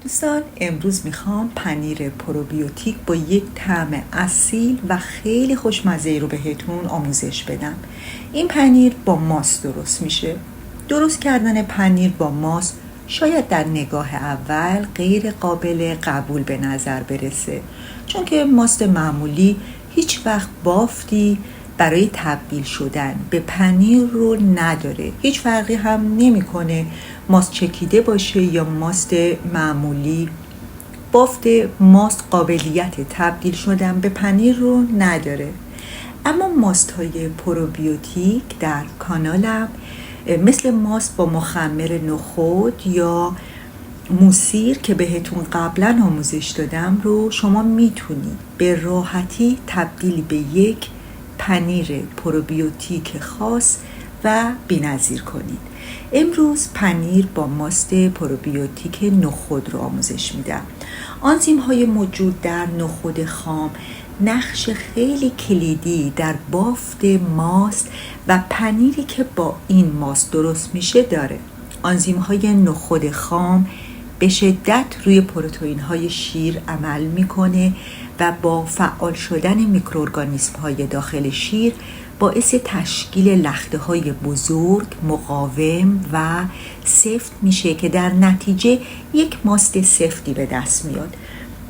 دوستان، امروز میخوام پنیر پروبیوتیک با یک طعم اصیل و خیلی خوشمزه رو بهتون آموزش بدم. این پنیر با ماست درست میشه. درست کردن پنیر با ماست شاید در نگاه اول غیر قابل قبول به نظر برسه، چون که ماست معمولی هیچ وقت بافتی برای تبدیل شدن به پنیر رو نداره. هیچ فرقی هم نمیکنه ماست چکیده باشه یا ماست معمولی. بافت ماست قابلیت تبدیل شدن به پنیر رو نداره. اما ماست های پروبیوتیک در کانالم مثل ماست با مخمر نخود یا موسیر که بهتون قبلا آموزش دادم رو شما میتونید به راحتی تبدیل به یک پنیر پروبیوتیک خاص و بی‌نظیر کنید. امروز پنیر با ماست پروبیوتیک نخود رو آموزش میدم. آنزیم های موجود در نخود خام نقش خیلی کلیدی در بافت ماست و پنیری که با این ماست درست میشه داره. آنزیم های نخود خام به شدت روی پروتئین های شیر عمل میکنه و با فعال شدن میکروارگانیسم های داخل شیر باعث تشکیل لخته های بزرگ، مقاوم و سفت میشه که در نتیجه یک ماست سفتی به دست میاد.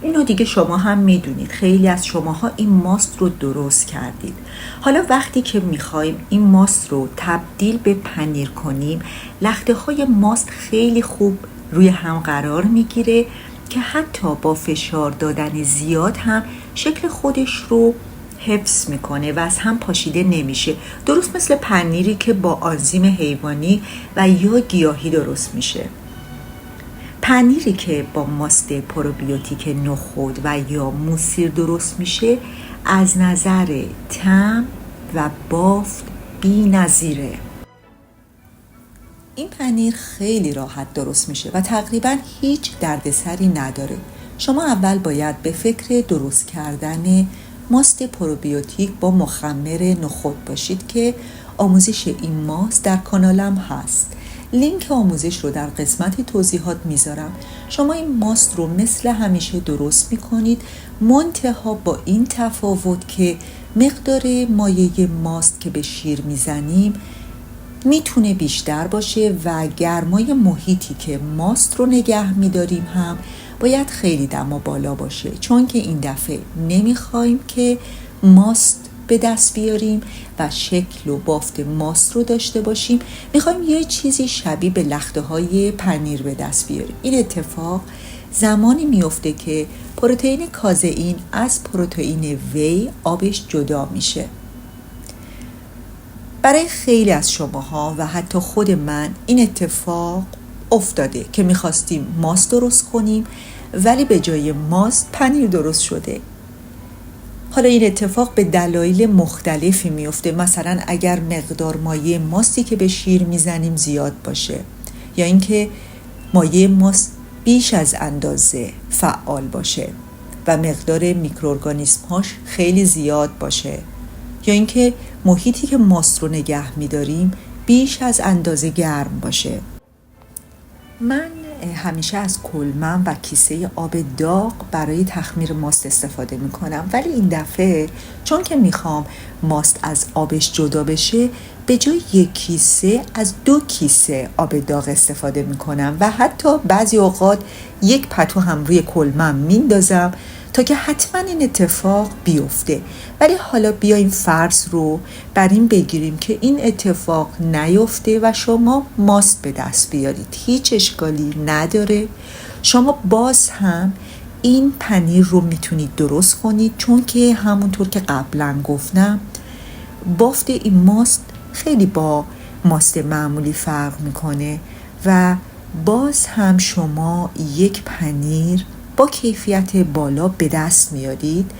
اینو دیگه شما هم میدونید، خیلی از شماها این ماست رو درست کردید. حالا وقتی که میخوایم این ماست رو تبدیل به پنیر کنیم، لخته های ماست خیلی خوب روی هم قرار میگیره که حتی با فشار دادن زیاد هم شکل خودش رو حفظ میکنه و از هم پاشیده نمیشه، درست مثل پنیری که با آنزیم حیوانی و یا گیاهی درست میشه. پنیری که با ماست پروبیوتیک نخود و یا موسیر درست میشه از نظر طعم و بافت بی‌نظیره. این پنیر خیلی راحت درست میشه و تقریبا هیچ دردسری نداره. شما اول باید به فکر درست کردن ماست پروبیوتیک با مخمر نخود باشید که آموزش این ماست در کانالم هست. لینک آموزش رو در قسمت توضیحات میذارم. شما این ماست رو مثل همیشه درست میکنید، منتها با این تفاوت که مقدار مایع ماست که به شیر میزنیم میتونه بیشتر باشه و گرمای محیطی که ماست رو نگه میداریم هم باید خیلی دما بالا باشه، چون که این دفعه نمیخوایم که ماست به دست بیاریم و شکل و بافت ماست رو داشته باشیم. میخوایم یه چیزی شبیه به لخته های پنیر به دست بیاریم. این اتفاق زمانی میفته که پروتئین کازئین از پروتئین وی آبش جدا میشه. برای خیلی از شماها و حتی خود من این اتفاق افتاده که میخواستیم ماست درست کنیم ولی به جای ماست پنیر درست شده. حالا این اتفاق به دلایل مختلفی میفته، مثلا اگر مقدار مایع ماستی که به شیر میزنیم زیاد باشه، یا اینکه مایع ماست بیش از اندازه فعال باشه و مقدار میکروارگانیسم هاش خیلی زیاد باشه، یا اینکه محیطی که ماست رو نگه میداریم بیش از اندازه گرم باشه. من همیشه از کلمم و کیسه آب داغ برای تخمیر ماست استفاده میکنم، ولی این دفعه چون که میخوام ماست از آبش جدا بشه به جای یک کیسه از 2 کیسه آب داغ استفاده میکنم و حتی بعضی اوقات یک پتو هم روی کلمم میندازم تا که حتما این اتفاق بیفته. ولی حالا بیایم فرض رو بر این بگیریم که این اتفاق نیفته و شما ماست به دست بیارید. هیچ اشکالی نداره، شما باز هم این پنیر رو میتونید درست کنید، چون که همونطور که قبلا گفتم بافت این ماست خیلی با ماست معمولی فرق میکنه و باز هم شما یک پنیر با کیفیت بالا به دست میارید،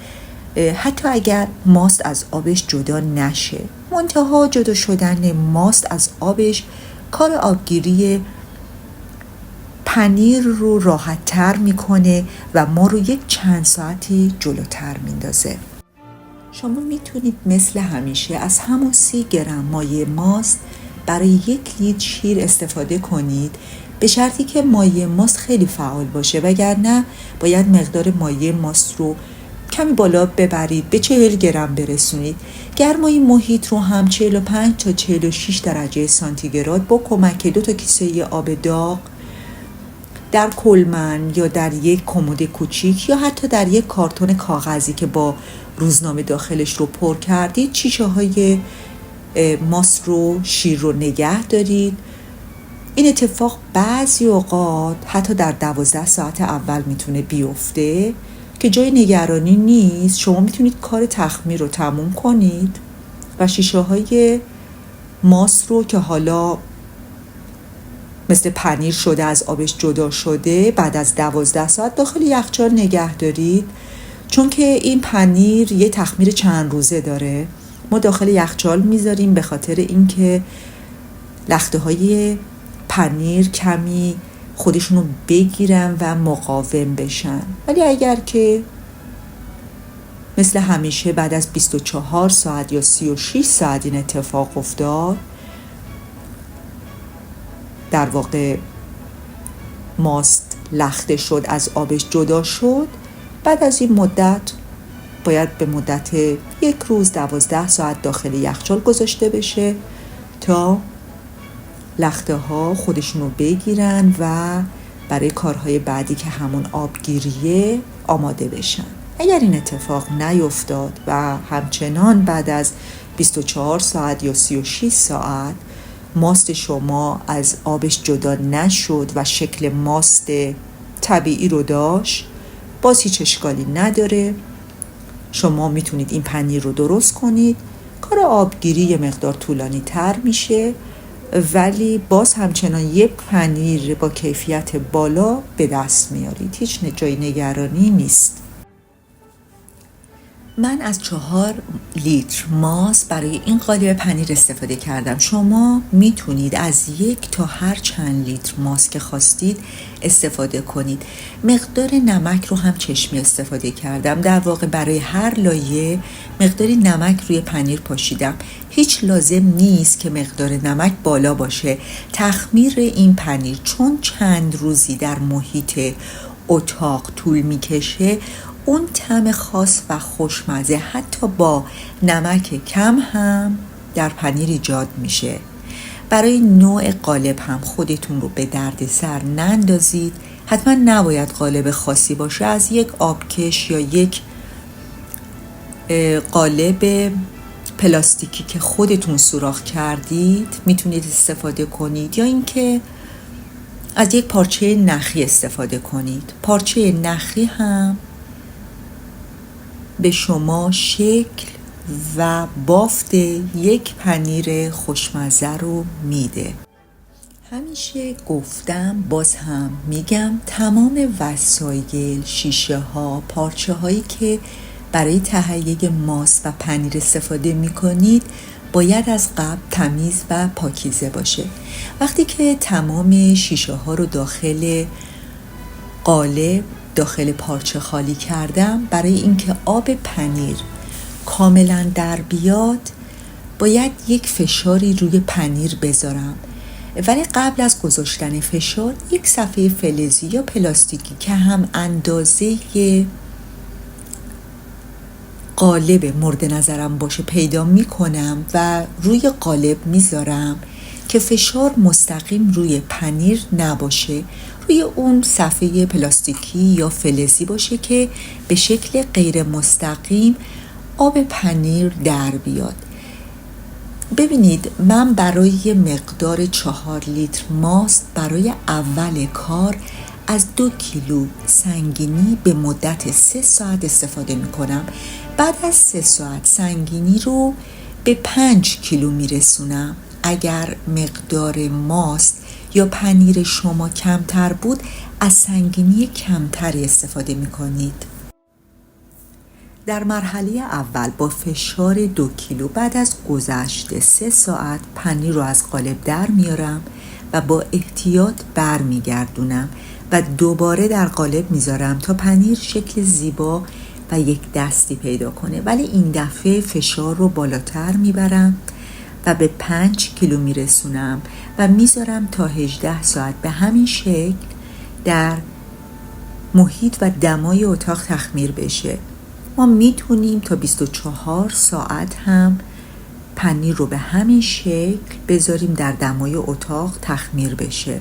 حتی اگر ماست از آبش جدا نشه. منتها جدا شدن ماست از آبش کار آبگیری پنیر رو راحت تر میکنه و ما رو یک چند ساعتی جلوتر میندازه. شما میتونید مثل همیشه از همون 30 گرم مایع ماست برای 1 لیتر شیر استفاده کنید. به شرطی که مایع ماست خیلی فعال باشه، وگرنه باید مقدار مایع ماست رو کمی بالا ببرید، به 40 گرم برسونید. گرمای محیط رو هم 45 تا 46 درجه سانتیگراد با کمک 2 تا کیسه آب داغ در کلمن یا در یک کمد کوچیک یا حتی در یک کارتون کاغذی که با روزنامه داخلش رو پر کردید، شیشه های ماست رو، شیر رو نگه دارید. این اتفاق بعضی اوقات حتی در 12 ساعت اول میتونه بیفته که جای نگرانی نیست. شما میتونید کار تخمیر رو تموم کنید و شیشه های ماست رو که حالا مثل پنیر شده، از آبش جدا شده، بعد از 12 ساعت داخل یخچال نگه دارید. چون که این پنیر یه تخمیر چند روزه داره، ما داخل یخچال میذاریم به خاطر اینکه لخته های پنیر کمی خودشونو بگیرن و مقاوم بشن. ولی اگر که مثل همیشه بعد از 24 ساعت یا 36 ساعت این اتفاق افتاد، در واقع ماست لخته شد، از آبش جدا شد، بعد از این مدت باید به مدت 1 روز 12 ساعت داخل یخچال گذاشته بشه تا لخته ها خودشونو بگیرن و برای کارهای بعدی که همون آبگیریه آماده بشن. اگر این اتفاق نیفتاد و همچنان بعد از 24 ساعت یا 36 ساعت ماست شما از آبش جدا نشد و شکل ماست طبیعی رو داشت، باز هیچ اشکالی نداره. شما میتونید این پنیر رو درست کنید. کار آبگیری یه مقدار طولانی تر میشه، ولی باز همچنان یه پنیر با کیفیت بالا به دست میارید. هیچ جای نگرانی نیست. من از 4 لیتر ماست برای این قالب پنیر استفاده کردم. شما میتونید از 1 تا هر چند لیتر ماست که خواستید استفاده کنید. مقدار نمک رو هم چشمی استفاده کردم. در واقع برای هر لایه مقداری نمک روی پنیر پاشیدم. هیچ لازم نیست که مقدار نمک بالا باشه. تخمیر این پنیر چون چند روزی در محیط اتاق طول میکشه، اون طعم خاص و خوشمزه حتی با نمک کم هم در پنیر ایجاد میشه. برای نوع قالب هم خودتون رو به درد سر نندازید. حتما نباید قالب خاصی باشه. از یک آبکش یا یک قالب پلاستیکی که خودتون سوراخ کردید میتونید استفاده کنید، یا اینکه از یک پارچه نخی استفاده کنید. پارچه نخی هم به شما شکل و بافت یک پنیر خوشمزه رو میده. همیشه گفتم، باز هم میگم، تمام وسایل، شیشه ها، پارچه هایی که برای تهیه ماست و پنیر استفاده میکنید باید از قبل تمیز و پاکیزه باشه. وقتی که تمام شیشه ها رو داخل قالب، داخل پارچه خالی کردم، برای اینکه آب پنیر کاملا در بیاد باید یک فشاری روی پنیر بذارم. ولی قبل از گذاشتن فشار یک صفحه فلزی یا پلاستیکی که هم اندازه قالب مورد نظرم باشه پیدا میکنم و روی قالب میذارم که فشار مستقیم روی پنیر نباشه، روی اون صفحه پلاستیکی یا فلزی باشه که به شکل غیر مستقیم آب پنیر در بیاد. ببینید، من برای مقدار 4 لیتر ماست برای اول کار از 2 کیلو سنگینی به مدت 3 ساعت استفاده می کنم. بعد از 3 ساعت سنگینی رو به 5 کیلو می رسونم. اگر مقدار ماست یا پنیر شما کمتر بود، از سنگینی کمتری استفاده می کنید. در مرحله اول با فشار 2 کیلو بعد از گذشت 3 ساعت پنیر رو از قالب در میارم و با احتیاط بر میگردونم و دوباره در قالب میذارم تا پنیر شکل زیبا و یک دستی پیدا کنه. ولی این دفعه فشار رو بالاتر میبرم و به 5 کیلو میرسونم و میذارم تا 18 ساعت به همین شکل در محیط و دمای اتاق تخمیر بشه. ما میتونیم تا 24 ساعت هم پنیر رو به همین شکل بذاریم در دمای اتاق تخمیر بشه.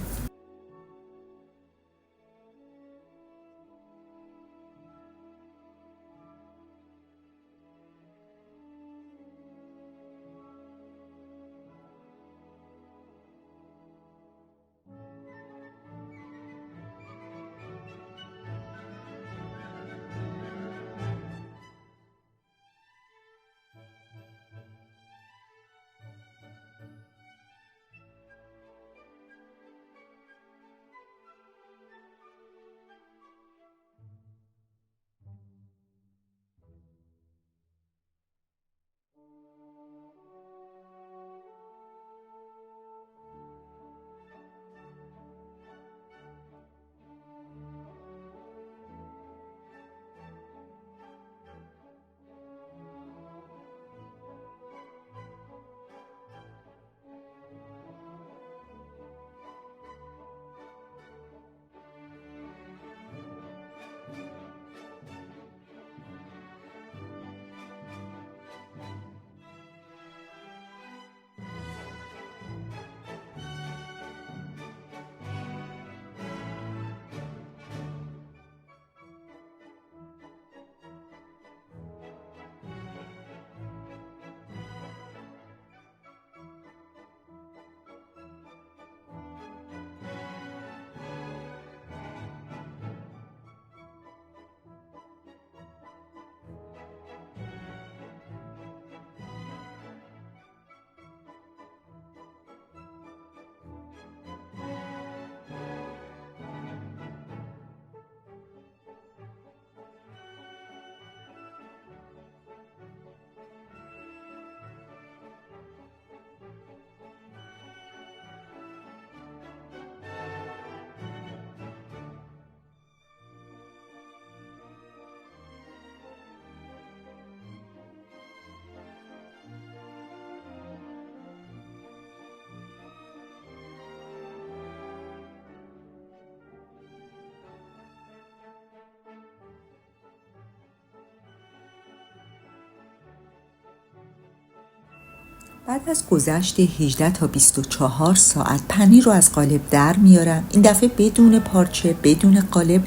بعد از گذشت 18 تا 24 ساعت پنیر رو از قالب در میارم. این دفعه بدون پارچه، بدون قالب،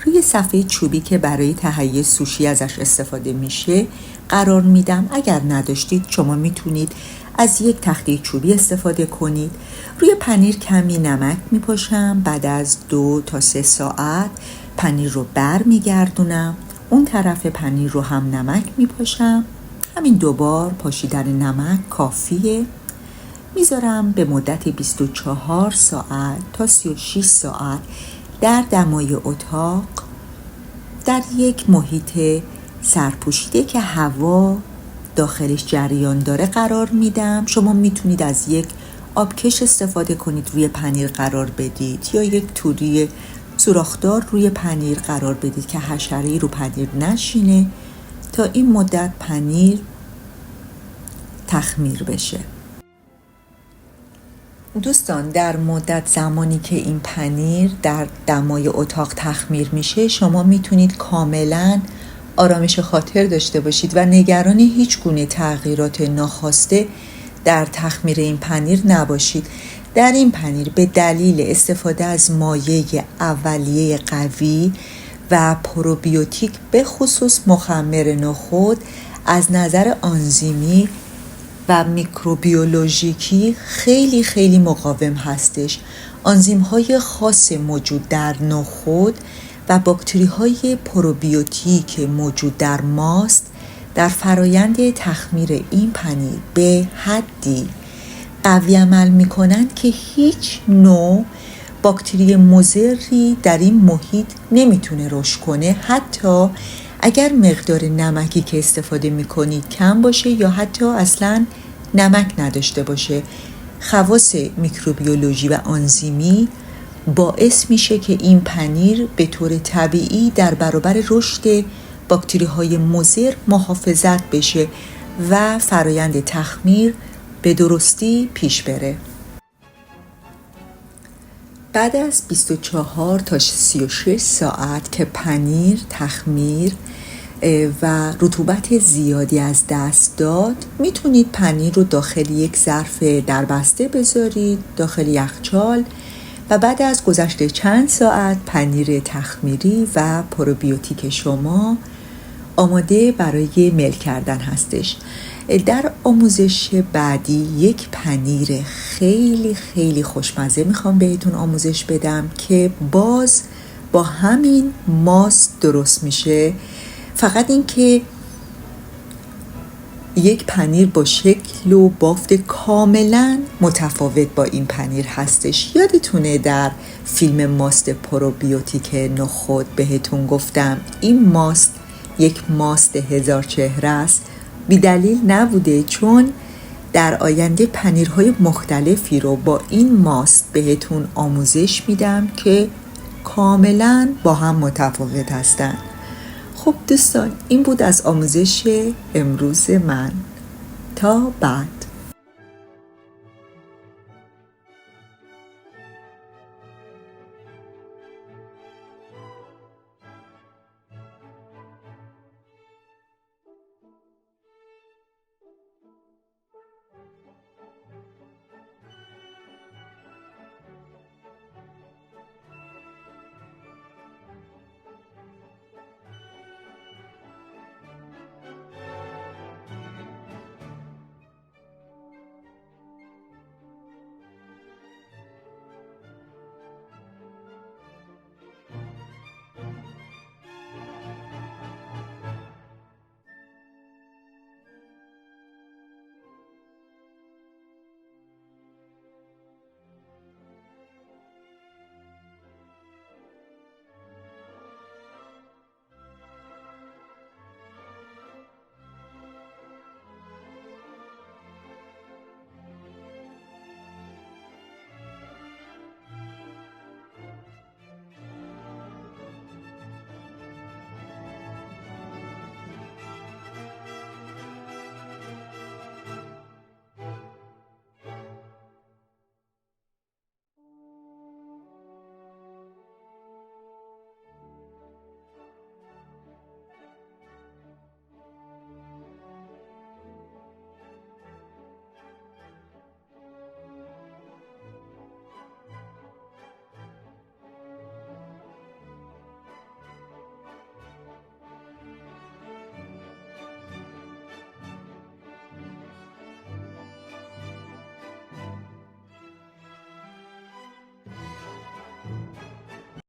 روی صفحه چوبی که برای تهیه سوشی ازش استفاده میشه قرار میدم. اگر نداشتید شما میتونید از یک تخته چوبی استفاده کنید. روی پنیر کمی نمک میپاشم. بعد از 2 تا 3 ساعت پنیر رو بر میگردونم. اون طرف پنیر رو هم نمک میپاشم. همین 2 بار پاشیدن نمک کافیه. میذارم به مدت 24 ساعت تا 36 ساعت در دمای اتاق در یک محیط سرپوشیده که هوا داخلش جریان داره قرار میدم. شما میتونید از یک آبکش استفاده کنید روی پنیر قرار بدید یا یک توری سوراخدار روی پنیر قرار بدید که حشره‌ای رو پنیر نشینه تا این مدت پنیر تخمیر بشه. دوستان، در مدت زمانی که این پنیر در دمای اتاق تخمیر میشه شما میتونید کاملا آرامش خاطر داشته باشید و نگران هیچ گونه تغییرات ناخواسته در تخمیر این پنیر نباشید. در این پنیر به دلیل استفاده از مایع اولیه قوی و پروبیوتیک به خصوص مخمر نخود از نظر آنزیمی و میکروبیولوژیکی خیلی خیلی مقاوم هستش. آنزیم‌های خاص موجود در نخود و باکتری‌های پروبیوتیک موجود در ماست در فرایند تخمیر این پنیر به حدی قوی عمل می‌کنند که هیچ نوع باکتری مضری در این محیط نمیتونه رشد کنه، حتی اگر مقدار نمکی که استفاده میکنید کم باشه یا حتی اصلا نمک نداشته باشه. خواص میکروبیولوژی و آنزیمی باعث میشه که این پنیر به طور طبیعی در برابر رشد باکتری های مضر محافظت بشه و فرایند تخمیر به درستی پیش بره. بعد از 24 تا 36 ساعت که پنیر تخمیر و رطوبت زیادی از دست داد، میتونید پنیر رو داخل یک ظرف دربسته بذارید، داخل یخچال، و بعد از گذشت چند ساعت پنیر تخمیری و پروبیوتیک شما آماده برای میل کردن هستش. در آموزش بعدی یک پنیر خیلی خیلی خوشمزه میخوام بهتون آموزش بدم که باز با همین ماست درست میشه، فقط این که یک پنیر با شکل و بافت کاملا متفاوت با این پنیر هستش. یادتونه در فیلم ماست پروبیوتیک نخود بهتون گفتم این ماست یک ماست 1000 چهره است؟ بی دلیل نبوده، چون در آینده پنیرهای مختلفی رو با این ماست بهتون آموزش میدم که کاملا با هم متفاوت هستن. خب دوستان، این بود از آموزش امروز من. تا بعد.